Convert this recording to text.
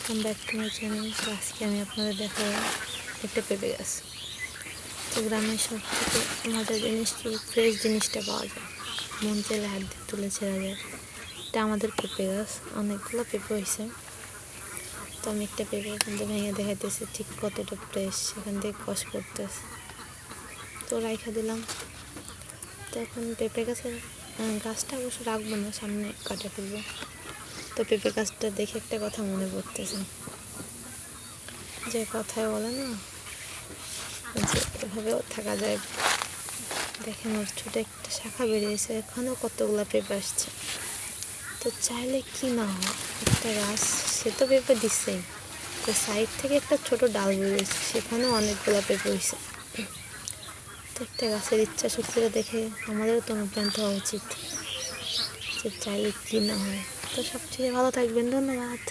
Welcome back to my channel. তো আজকে আমি আপনাদের দেখাবো একটা পেঁপে গাছ। তো গ্রামের সব থেকে মজার জিনিস কি, ফ্রেশ জিনিসটা পাওয়া যায়, মন চাইলে হাত দিয়ে তুলে ছেড়া যায়। এটা আমাদের পেঁপে গাছ, অনেকগুলো পেঁপে হয়েছে। তো আমি একটা পেঁপে কিন্তু ভেঙে দেখাইতেছি ঠিক কতটা ফ্রেশ, সেখান থেকে কষ পড়তেছে। তো রাইখা দিলাম। তো এখন পেঁপে গাছটা অবশ্য রাখবো না, সামনে কাটে ফেলবো। তো পেঁপে গাছটা দেখে একটা কথা মনে পড়তেছে, যে কথায় বলে না যে এভাবেও থাকা যায়। দেখেন ওর ছোটো একটা শাখা বেরিয়েছে, এখানেও কতগুলো পেঁপে আসছে। তো চাইলে কি না হয়, একটা গাছ সে তো পেঁপে দিচ্ছেই, তো সাইড থেকে একটা ছোট ডাল বেরিয়েছে, সেখানেও অনেকগুলো পেঁপে হয়েছে। তো একটা গাছের ইচ্ছা শক্তিটা দেখে আমাদেরও তো অনুপ্রাণিত হওয়া উচিত, যে চাইলে কি না হয়। তো সবচেয়ে ভালো থাকবেন, ধন্যবাদ।